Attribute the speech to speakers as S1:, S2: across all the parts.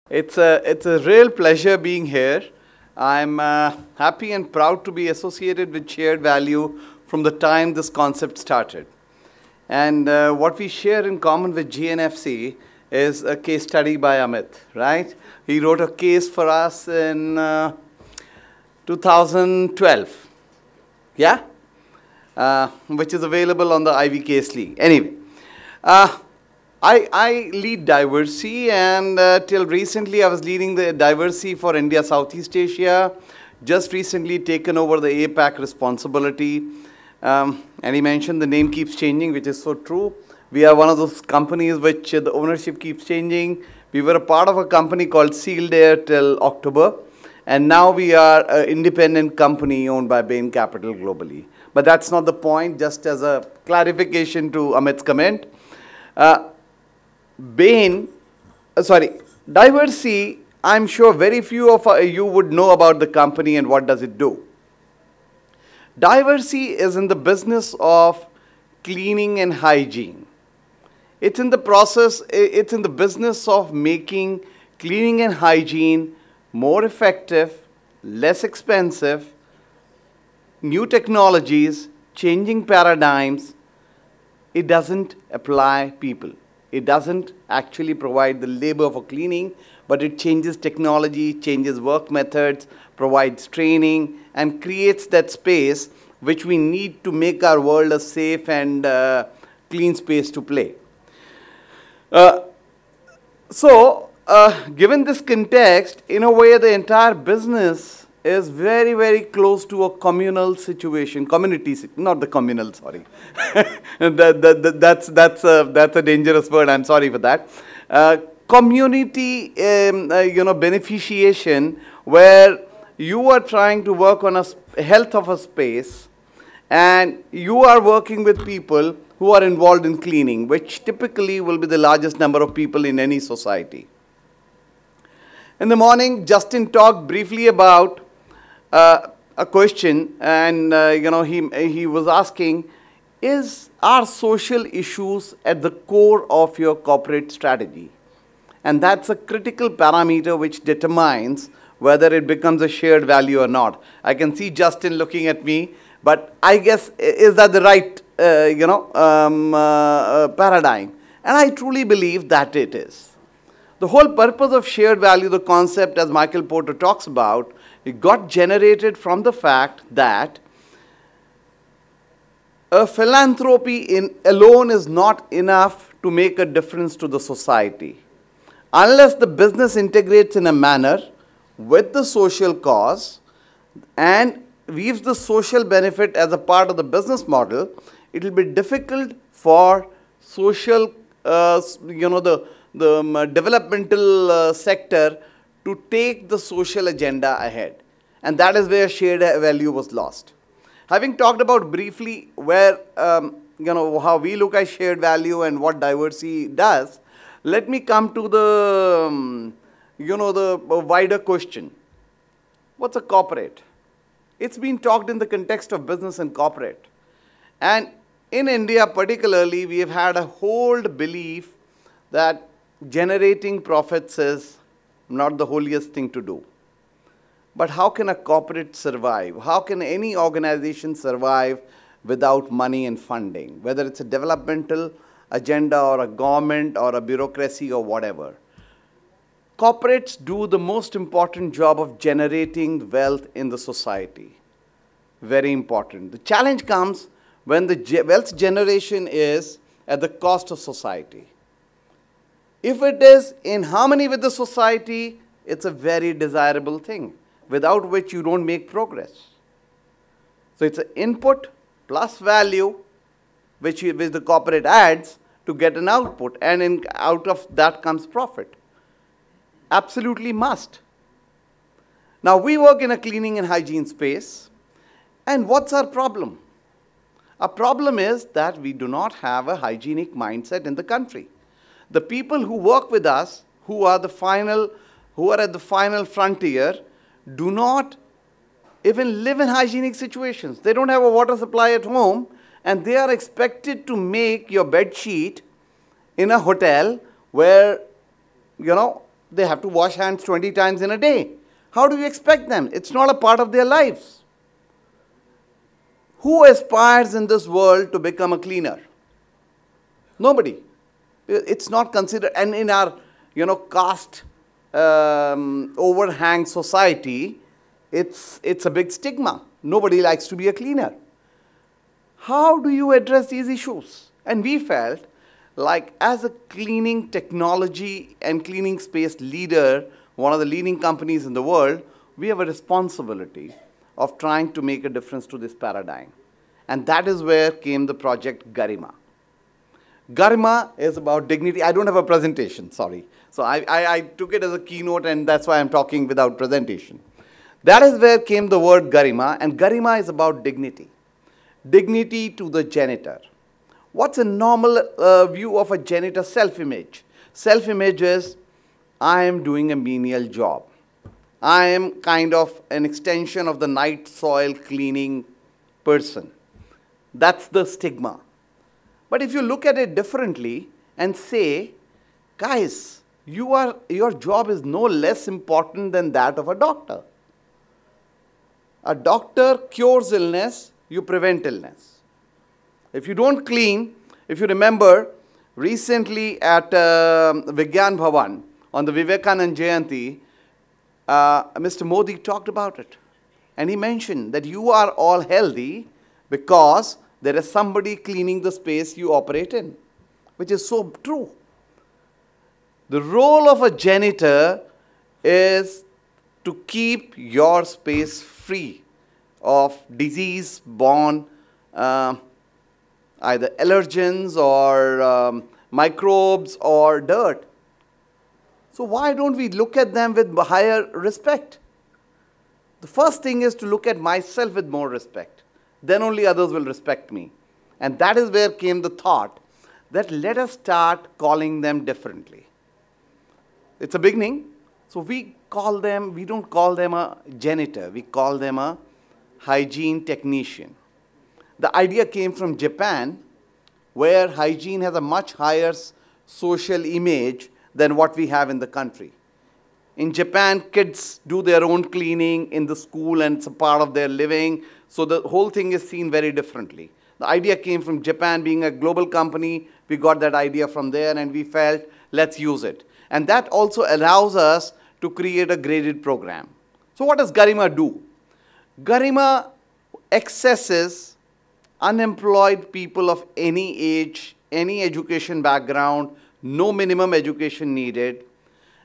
S1: It's a real pleasure being here. I'm happy and proud to be associated with shared value from the time this concept started. And what we share in common with GNFC is a case study by Amit, right? He wrote a case for us in 2012, yeah? Which is available on the Ivy Case League. Anyway, I lead Diversey, and till recently I was leading the Diversey for India, Southeast Asia. Just recently taken over the APAC responsibility. And he mentioned the name keeps changing, which is so true. We are one of those companies which the ownership keeps changing. We were a part of a company called Sealed Air till October. And now we are an independent company owned by Bain Capital globally. But that's not the point, just as a clarification to Amit's comment. Diversey, I'm sure very few of you would know about the company and what does it do. Diversey is in the business of cleaning and hygiene. It's in the business of making cleaning and hygiene more effective, less expensive, new technologies, changing paradigms. It doesn't apply people. It doesn't actually provide the labor for cleaning, but it changes technology, changes work methods, provides training, and creates that space which we need to make our world a safe and clean space to play. Given this context, in a way, the entire business is very, very close to a communal situation, not the communal, sorry. That's a dangerous word, I'm sorry for that. Community, beneficiation, where you are trying to work on a health of a space, and you are working with people who are involved in cleaning, which typically will be the largest number of people in any society. In the morning, Justin talked briefly about a question, and he was asking, are social issues at the core of your corporate strategy? And that's a critical parameter which determines whether it becomes a shared value or not. I can see Justin looking at me, but I guess, is that the right paradigm? And I truly believe that it is. The whole purpose of shared value, the concept, as Michael Porter talks about, it got generated from the fact that a philanthropy alone is not enough to make a difference to the society. Unless the business integrates in a manner with the social cause and weaves the social benefit as a part of the business model, it will be difficult for social, the developmental sector to take the social agenda ahead. And that is where shared value was lost. Having talked about briefly where, how we look at shared value and what Diversey does, let me come to the, the wider question. What's a corporate? It's been talked in the context of business and corporate. And in India particularly, we have had a hold belief that generating profits is not the holiest thing to do. But how can a corporate survive? How can any organization survive without money and funding, whether it's a developmental agenda or a government or a bureaucracy or whatever? Corporates do the most important job of generating wealth in the society. Very important. The challenge comes when the wealth generation is at the cost of society. If it is in harmony with the society, it's a very desirable thing, without which you don't make progress. So it's an input plus value, which the corporate adds to get an output, and out of that comes profit. Absolutely must. Now, we work in a cleaning and hygiene space, and what's our problem? Our problem is that we do not have a hygienic mindset in the country. The people who work with us, who are at the final frontier, do not even live in hygienic situations. They don't have a water supply at home, and they are expected to make your bed sheet in a hotel where, They have to wash hands 20 times in a day. How do you expect them? It's not a part of their lives. Who aspires in this world to become a cleaner? Nobody. It's not considered. And in our, caste overhang society, it's a big stigma. Nobody likes to be a cleaner. How do you address these issues? And we felt like as a cleaning technology and cleaning space leader, one of the leading companies in the world, we have a responsibility of trying to make a difference to this paradigm. And that is where came the project Garima. Garima is about dignity. I don't have a presentation, sorry. So I took it as a keynote, and that's why I'm talking without presentation. That is where came the word Garima, and Garima is about dignity. Dignity to the janitor. What's a normal view of a janitor's self-image? Self-image is, I am doing a menial job. I am kind of an extension of the night soil cleaning person. That's the stigma. But if you look at it differently and say, guys, your job is no less important than that of a doctor. A doctor cures illness, you prevent illness. If you don't clean, if you remember, recently at Vigyan Bhavan, on the Vivekanand Jayanti, Mr. Modi talked about it. And he mentioned that you are all healthy because there is somebody cleaning the space you operate in, which is so true. The role of a janitor is to keep your space free of disease-borne either allergens or microbes or dirt. So why don't we look at them with higher respect? The first thing is to look at myself with more respect. Then only others will respect me. And that is where came the thought that let us start calling them differently. It's a beginning. So we don't call them a janitor. We call them a hygiene technician. The idea came from Japan, where hygiene has a much higher social image than what we have in the country. In Japan, kids do their own cleaning in the school and it's a part of their living. So the whole thing is seen very differently. The idea came from Japan. Being a global company, we got that idea from there and we felt, let's use it. And that also allows us to create a graded program. So what does Garima do? Garima accesses unemployed people of any age, any education background, no minimum education needed.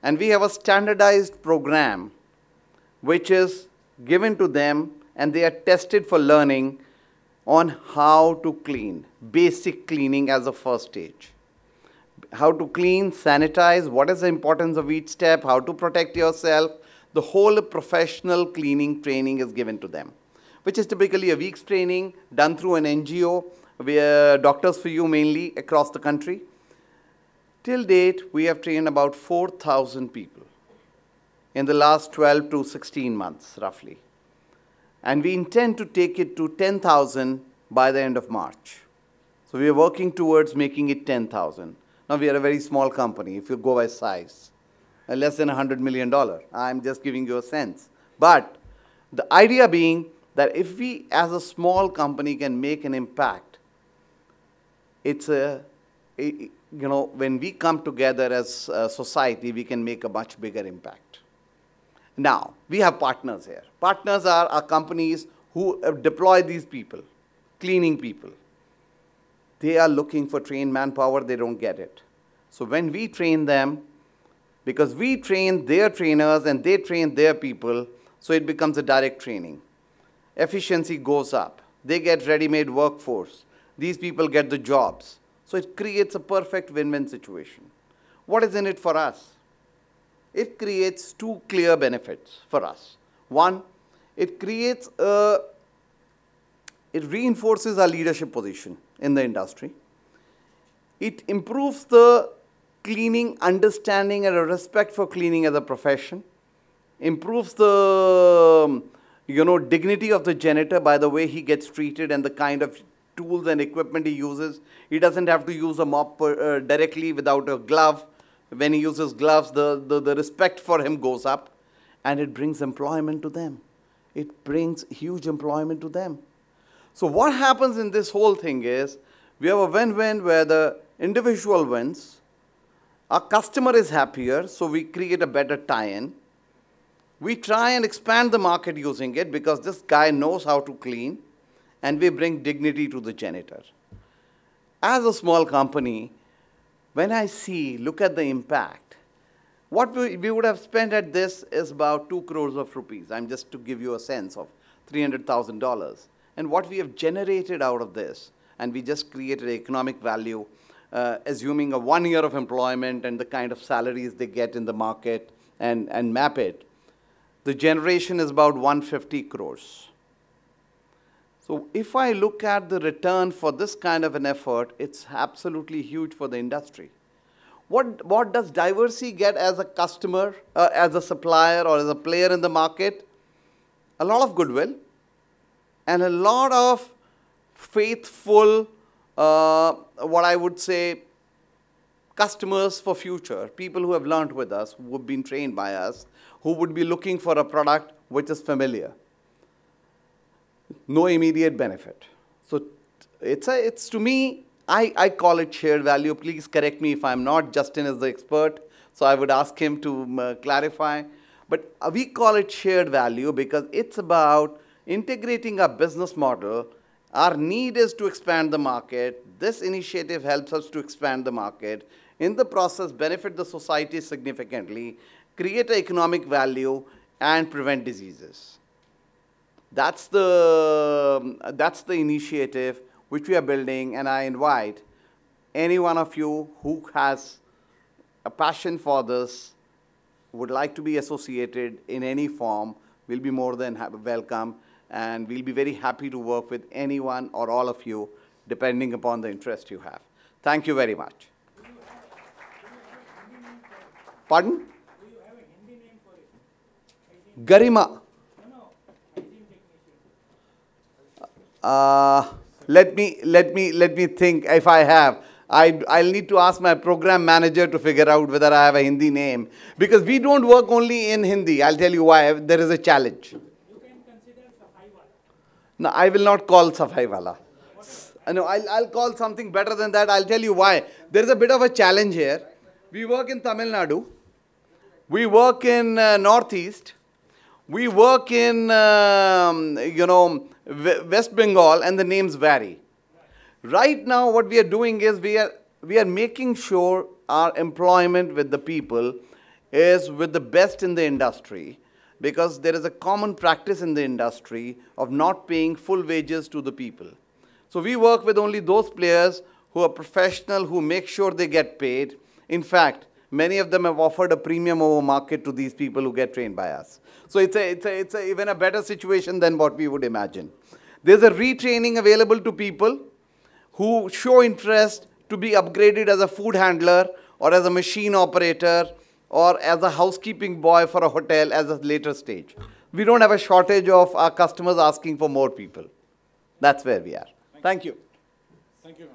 S1: And we have a standardized program which is given to them and they are tested for learning on how to clean, basic cleaning as a first stage. How to clean, sanitize, what is the importance of each step, how to protect yourself. The whole professional cleaning training is given to them, which is typically a week's training done through an NGO, where Doctors for You mainly across the country. Till date, we have trained about 4,000 people in the last 12 to 16 months, roughly. And we intend to take it to 10,000 by the end of March. So we are working towards making it 10,000. Now, we are a very small company, if you go by size, less than $100 million. I'm just giving you a sense. But the idea being that if we, as a small company, can make an impact, it's when we come together as a society, we can make a much bigger impact. Now, we have partners here. Partners are our companies who deploy these people, cleaning people. They are looking for trained manpower, they don't get it. So when we train them, because we train their trainers and they train their people, so it becomes a direct training. Efficiency goes up. They get ready-made workforce. These people get the jobs. So it creates a perfect win-win situation. What is in it for us? It creates two clear benefits for us. One, it reinforces our leadership position in the industry. It improves the cleaning understanding and a respect for cleaning as a profession. Improves the dignity of the janitor by the way he gets treated and the kind of tools and equipment he uses. He doesn't have to use a mop directly without a glove. When he uses gloves, the respect for him goes up, and it brings employment to them. It brings huge employment to them. So what happens in this whole thing is, we have a win-win where the individual wins, our customer is happier, so we create a better tie-in. We try and expand the market using it because this guy knows how to clean, and we bring dignity to the janitor. As a small company, when I look at the impact, what we would have spent at this is about 2 crores of rupees. I'm just to give you a sense of $300,000. And what we have generated out of this, and we just created economic value, assuming a 1 year of employment and the kind of salaries they get in the market and map it, the generation is about 150 crores. So if I look at the return for this kind of an effort, it's absolutely huge for the industry. What does Diversey get as a customer, as a supplier, or as a player in the market? A lot of goodwill and a lot of faithful, what I would say, customers for future, people who have learned with us, who have been trained by us, who would be looking for a product which is familiar. No immediate benefit. So it's to me, I call it shared value. Please correct me if I'm not. Justin is the expert, so I would ask him to clarify. But we call it shared value because it's about integrating our business model. Our need is to expand the market. This initiative helps us to expand the market. In the process, benefit the society significantly, create an economic value, and prevent diseases. That's the initiative which we are building, and I invite any one of you who has a passion for this, would like to be associated in any form, will be more than welcome, and we'll be very happy to work with anyone or all of you, depending upon the interest you have. Thank you very much. Pardon? Do you have a Hindi name for it? Garima. Let me think if I have. I'll need to ask my program manager to figure out whether I have a Hindi name. Because we don't work only in Hindi. I'll tell you why. There is a challenge. You can consider Safai Wala. No, I will not call Safai Wala. No, I'll call something better than that. I'll tell you why. There is a bit of a challenge here. We work in Tamil Nadu. We work in Northeast. We work in, West Bengal, and the names vary. Right now, what we are doing is we are making sure our employment with the people is with the best in the industry, because there is a common practice in the industry of not paying full wages to the people. So we work with only those players who are professional, who make sure they get paid. In fact, many of them have offered a premium over market to these people who get trained by us. So it's even a better situation than what we would imagine. There's a retraining available to people who show interest to be upgraded as a food handler or as a machine operator or as a housekeeping boy for a hotel as a later stage. We don't have a shortage of our customers asking for more people. That's where we are. Thank you. Thank you.